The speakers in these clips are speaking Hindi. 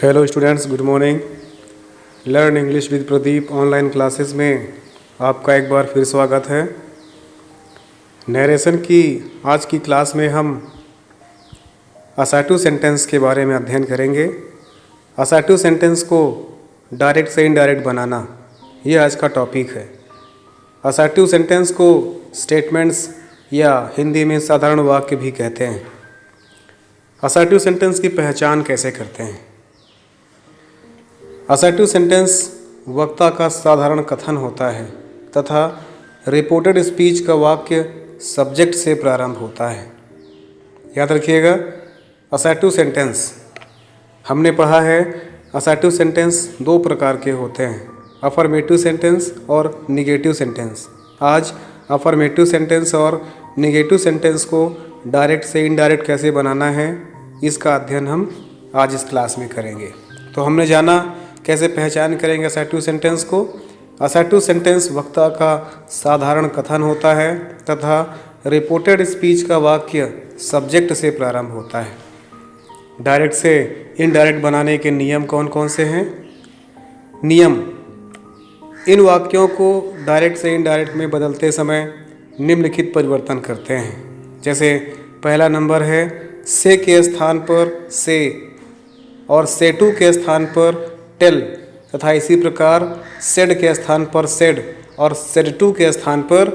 Hello students, good morning. Learn English with Pradeep online classes में आपका एक बार फिर स्वागत है। नरेशन की आज की क्लास में हम असर्टिव सेंटेंस के बारे में अध्ययन करेंगे। असर्टिव सेंटेंस को डायरेक्ट से इनडायरेक्ट बनाना, ये आज का टॉपिक है। असर्टिव सेंटेंस को स्टेटमेंट्स या हिंदी में साधारण वाक्य भी कहते हैं। असर्टिव सेंटेंस की पहचान कैसे करते हैं? असर्टिव सेंटेंस वक्ता का साधारण कथन होता है तथा रिपोर्टेड स्पीच का वाक्य सब्जेक्ट से प्रारंभ होता है। याद रखिएगा, असर्टिव सेंटेंस हमने पढ़ा है। असर्टिव सेंटेंस दो प्रकार के होते हैं, अफर्मेटिव सेंटेंस और निगेटिव सेंटेंस। आज अफर्मेटिव सेंटेंस और निगेटिव सेंटेंस को डायरेक्ट से इनडायरेक्ट कैसे बनाना है, इसका अध्ययन हम आज इस क्लास में करेंगे। तो हमने जाना कैसे पहचान करेंगे असर्टिव सेंटेंस को। असर्टिव सेंटेंस वक्ता का साधारण कथन होता है तथा रिपोर्टेड स्पीच का वाक्य सब्जेक्ट से प्रारंभ होता है। डायरेक्ट से इनडायरेक्ट बनाने के नियम कौन कौन से हैं? नियम, इन वाक्यों को डायरेक्ट से इनडायरेक्ट में बदलते समय निम्नलिखित परिवर्तन करते हैं। जैसे पहला नंबर है से के स्थान पर से और से टू के स्थान पर टेल, तथा इसी प्रकार सेड के स्थान पर सेड और सेड टू के स्थान पर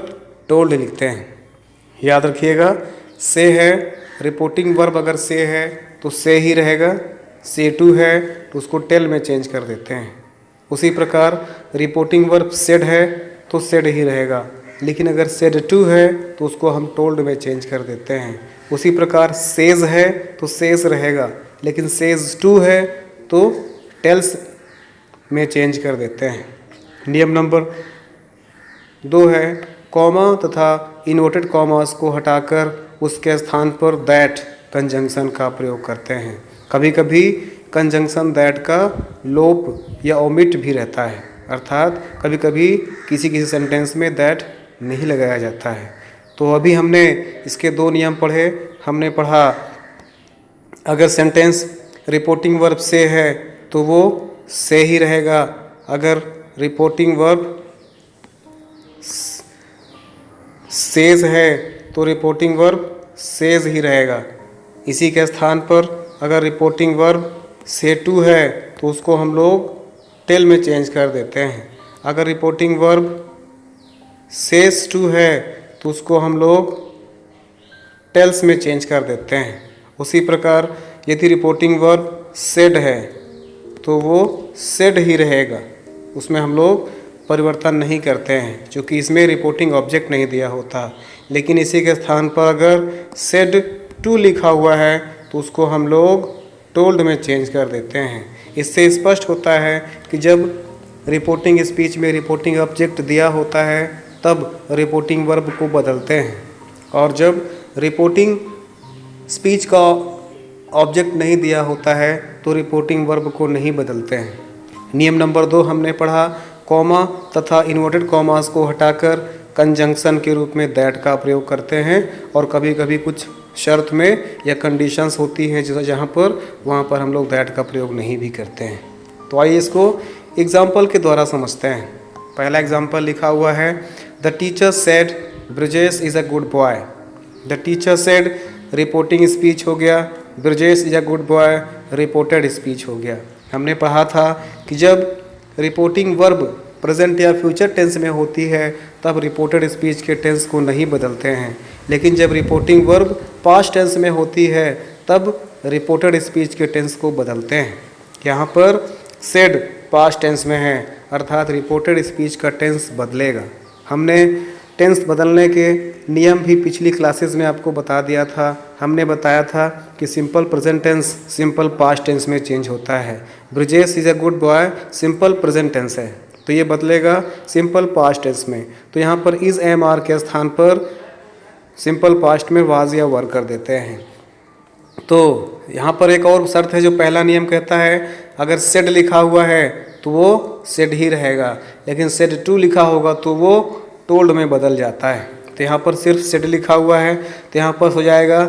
टोल्ड लिखते हैं। याद रखिएगा, से है रिपोर्टिंग वर्ब, अगर से है तो से ही रहेगा। से टू है तो उसको टेल में चेंज कर देते हैं। उसी प्रकार रिपोर्टिंग वर्ब सेड है तो सेड ही रहेगा, लेकिन अगर सेड टू है तो उसको हम टोल्ड में चेंज कर देते हैं। उसी प्रकार सेज है तो सेज रहेगा, लेकिन सेज टू है तो टेल्स में चेंज कर देते हैं। नियम नंबर 2 है कॉमा तथा इन्वर्टेड कॉमास को हटाकर उसके स्थान पर दैट कंजंक्शन का प्रयोग करते हैं। कभी कभी कंजंक्शन दैट का लोप या ओमिट भी रहता है, अर्थात कभी कभी किसी किसी सेंटेंस में दैट नहीं लगाया जाता है। तो अभी हमने इसके 2 नियम पढ़े। हमने पढ़ा अगर सेंटेंस रिपोर्टिंग वर्ब से है तो वो से ही रहेगा, अगर रिपोर्टिंग वर्ब सेज है तो रिपोर्टिंग वर्ब सेज ही रहेगा। इसी के स्थान पर अगर रिपोर्टिंग वर्ब से टू है तो उसको हम लोग टेल में चेंज कर देते हैं। अगर रिपोर्टिंग वर्ब सेज टू है तो उसको हम लोग टेल्स में चेंज कर देते हैं। उसी प्रकार यदि रिपोर्टिंग वर्ब सेड है तो वो सेड ही रहेगा, उसमें हम लोग परिवर्तन नहीं करते हैं, क्योंकि इसमें रिपोर्टिंग ऑब्जेक्ट नहीं दिया होता। लेकिन इसी के स्थान पर अगर सेड टू लिखा हुआ है तो उसको हम लोग टोल्ड में चेंज कर देते हैं। इससे स्पष्ट होता है कि जब रिपोर्टिंग स्पीच में रिपोर्टिंग ऑब्जेक्ट दिया होता है तब रिपोर्टिंग वर्ब को बदलते हैं, और जब रिपोर्टिंग स्पीच का ऑब्जेक्ट नहीं दिया होता है तो रिपोर्टिंग वर्ब को नहीं बदलते हैं। नियम नंबर 2 हमने पढ़ा कॉमा तथा इन्वर्टेड कॉमास को हटाकर कंजंक्शन के रूप में दैट का प्रयोग करते हैं, और कभी कभी कुछ शर्त में या कंडीशंस होती हैं जहाँ पर वहाँ पर हम लोग दैट का प्रयोग नहीं भी करते हैं। तो आइए इसको एग्जाम्पल के द्वारा समझते हैं। पहला एग्जाम्पल लिखा हुआ है the teacher said Brajesh is a good boy. The teacher said reporting speech हो गया, Brajesh is a good boy reported speech हो गया। हमने पढ़ा था कि जब रिपोर्टिंग वर्ब प्रेजेंट या फ्यूचर टेंस में होती है तब रिपोर्टेड स्पीच के टेंस को नहीं बदलते हैं, लेकिन जब रिपोर्टिंग वर्ब पास्ट टेंस में होती है तब रिपोर्टेड स्पीच के टेंस को बदलते हैं। यहाँ पर सेड पास्ट टेंस में है, अर्थात रिपोर्टेड स्पीच का टेंस बदलेगा। हमने टेंस बदलने के नियम भी पिछली क्लासेस में आपको बता दिया था। हमने बताया था कि simple present tense simple past tense में चेंज होता है। Brajesh is a good boy simple present tense है तो ये बदलेगा सिंपल पास्ट टेंस में। तो यहाँ पर इज़ एम आर के स्थान पर सिंपल पास्ट में वाज या वर कर देते हैं। तो यहाँ पर एक और शर्त है जो पहला नियम कहता है अगर सेड लिखा हुआ है तो वो सेड ही रहेगा, लेकिन सेड टू लिखा होगा तो वो टोल्ड में बदल जाता है। तो यहाँ पर सिर्फ सेड लिखा हुआ है तो यहाँ पर हो जाएगा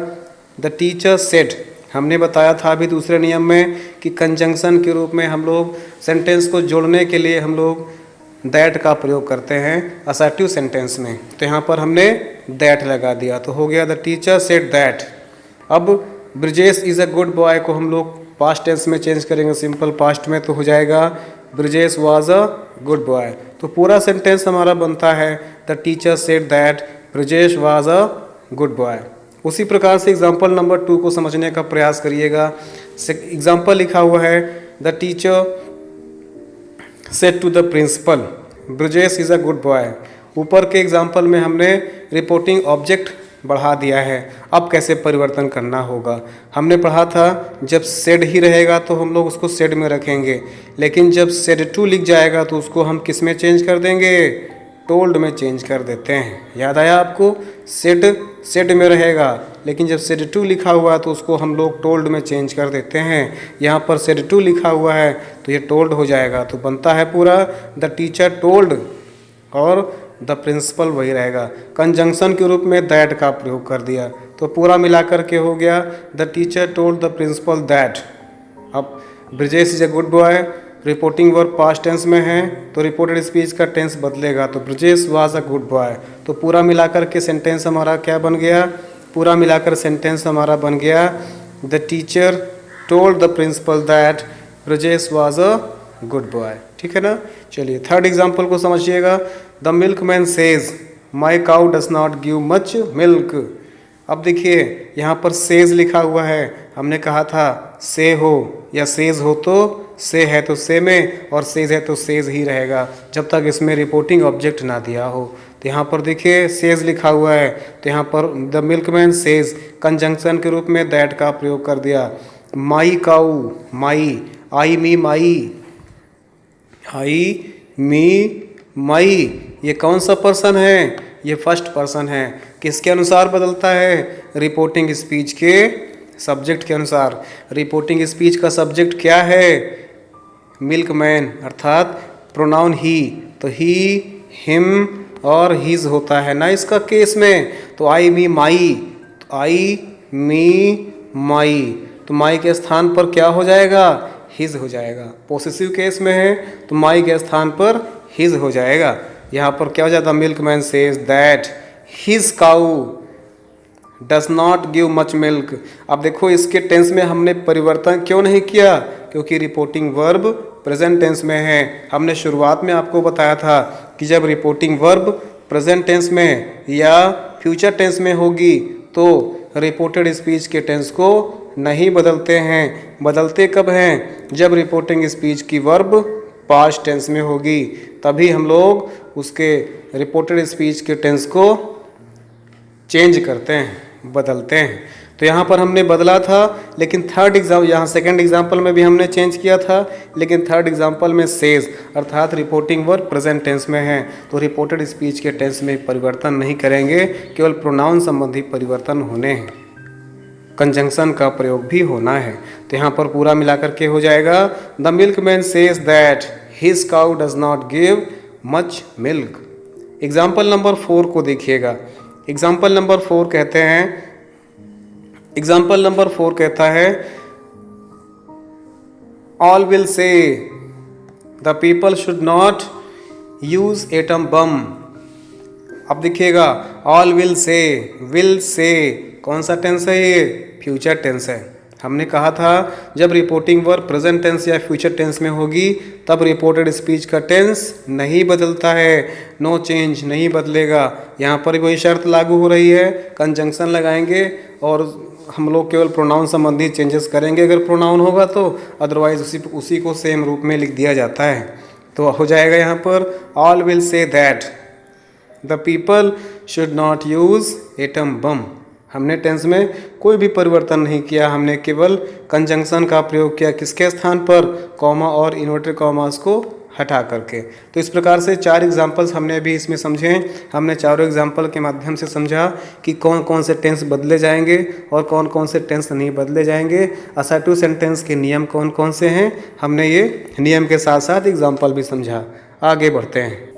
द टीचर सेड हमने बताया था अभी दूसरे नियम में कि कंजंक्शन के रूप में हम लोग सेंटेंस को जोड़ने के लिए हम लोग दैट का प्रयोग करते हैं असर्टिव सेंटेंस में। तो यहाँ पर हमने दैट लगा दिया तो हो गया द टीचर सेड दैट। अब Brijesh is a good boy को हम लोग पास्ट टेंस में चेंज करेंगे, सिंपल पास्ट में, तो हो जाएगा Brijesh was a good boy. तो पूरा सेंटेंस हमारा बनता है the teacher said that Brijesh was a good boy. उसी प्रकार से एग्जाम्पल नंबर 2 को समझने का प्रयास करिएगा। एग्जाम्पल लिखा हुआ है the teacher said to the principal Brijesh is a good boy. ऊपर के एग्जाम्पल में हमने रिपोर्टिंग ऑब्जेक्ट बढ़ा दिया है। अब कैसे परिवर्तन करना होगा, हमने पढ़ा था जब सेड ही रहेगा तो हम लोग उसको सेड में रखेंगे, लेकिन जब सेड टू लिख जाएगा तो उसको हम किस में चेंज कर देंगे, टोल्ड में चेंज कर देते हैं। याद आया आपको, सेड में रहेगा, लेकिन जब सेड टू लिखा हुआ है तो उसको हम लोग टोल्ड में चेंज कर देते हैं। यहाँ पर सेड टू लिखा हुआ है तो ये टोल्ड हो जाएगा, तो बनता है पूरा द टीचर टोल्ड और द प्रिंसिपल वही रहेगा। कंजंक्शन के रूप में दैट का प्रयोग कर दिया तो पूरा मिलाकर के हो गया the teacher told the principal that. अब Brijesh is a good boy, reporting verb past tense में है तो रिपोर्टेड स्पीच का टेंस बदलेगा, तो Brijesh was a good boy. तो पूरा मिलाकर के सेंटेंस हमारा क्या बन गया, पूरा मिलाकर सेंटेंस हमारा बन गया the teacher told the principal that Brijesh was a good boy. ठीक है ना। चलिए थर्ड एग्जाम्पल को समझिएगा। The milkman says my cow does not give much milk. अब देखिए यहाँ पर सेज लिखा हुआ है, हमने कहा था से हो या सेज हो तो से है तो से में, और सेज है तो सेज ही रहेगा जब तक इसमें रिपोर्टिंग ऑब्जेक्ट ना दिया हो। तो यहाँ पर देखिए सेज लिखा हुआ है तो यहाँ पर द मिल्कमैन सेज कंजंक्शन के रूप में दैट का प्रयोग कर दिया। माई काउ, माई, आई मी माई, आई मी माई, ये कौन सा पर्सन है, ये फर्स्ट पर्सन है। किसके अनुसार बदलता है, रिपोर्टिंग स्पीच के सब्जेक्ट के अनुसार। रिपोर्टिंग स्पीच का सब्जेक्ट क्या है, मिल्कमैन, अर्थात प्रोनाउन ही, तो ही, हिम और हिज होता है ना इसका केस में। तो आई मी माई, तो आई मी माई, तो माई के स्थान पर क्या हो जाएगा, हिज हो जाएगा। पोसेसिव केस में है तो माई के स्थान पर हिज हो जाएगा। यहाँ पर क्या हो जाता है, milkman says that his cow does not give much milk. अब देखो इसके टेंस में हमने परिवर्तन क्यों नहीं किया, क्योंकि रिपोर्टिंग वर्ब प्रेजेंट टेंस में है। हमने शुरुआत में आपको बताया था कि जब रिपोर्टिंग वर्ब प्रेजेंट टेंस में या फ्यूचर टेंस में होगी तो रिपोर्टेड स्पीच के टेंस को नहीं बदलते हैं। बदलते कब हैं, जब रिपोर्टिंग स्पीच की वर्ब पास्ट टेंस में होगी, तभी हम लोग उसके रिपोर्टेड स्पीच के टेंस को चेंज करते हैं, बदलते हैं। तो यहाँ पर हमने बदला था, लेकिन थर्ड एग्जाम, यहाँ सेकंड एग्जाम्पल में भी हमने चेंज किया था, लेकिन थर्ड एग्जाम्पल में सेज अर्थात रिपोर्टिंग वर्ब प्रेजेंट टेंस में है तो रिपोर्टेड स्पीच के टेंस में परिवर्तन नहीं करेंगे, केवल प्रोनाउन संबंधी परिवर्तन होने हैं, कंजंक्शन का प्रयोग भी होना है। तो यहाँ पर पूरा मिलाकर के हो जाएगा the milkman says that his cow does not give much milk. Example number 4 को देखिएगा। एग्जाम्पल नंबर 4 कहते हैं, एग्जाम्पल नंबर 4 कहता है all will say the people should not use atom bomb. अब देखिएगा ऑल विल से कौन सा टेंस है, ये फ्यूचर टेंस है। हमने कहा था जब रिपोर्टिंग वर्ब प्रेजेंट टेंस या फ्यूचर टेंस में होगी तब रिपोर्टेड स्पीच का टेंस नहीं बदलता है, नो चेंज, नहीं बदलेगा। यहाँ पर वही शर्त लागू हो रही है, कंजंक्शन लगाएंगे और हम लोग केवल प्रोनाउन संबंधी चेंजेस करेंगे अगर प्रोनाउन होगा तो, अदरवाइज उसी को सेम रूप में लिख दिया जाता है। तो हो जाएगा यहाँ पर all will say that the people should not use atom bomb. हमने टेंस में कोई भी परिवर्तन नहीं किया, हमने केवल कंजंक्शन का प्रयोग किया, किसके स्थान पर, कॉमा और इन्वर्टेड कॉमास को हटा करके। तो इस प्रकार से 4 एग्जाम्पल्स हमने अभी इसमें समझे। हमने चारों एग्जाम्पल के माध्यम से समझा कि कौन कौन से टेंस बदले जाएंगे और कौन कौन से टेंस नहीं बदले जाएंगे। असर्टिव सेंटेंस के नियम कौन कौन से हैं, हमने ये नियम के साथ साथ एग्जाम्पल भी समझा। आगे बढ़ते हैं।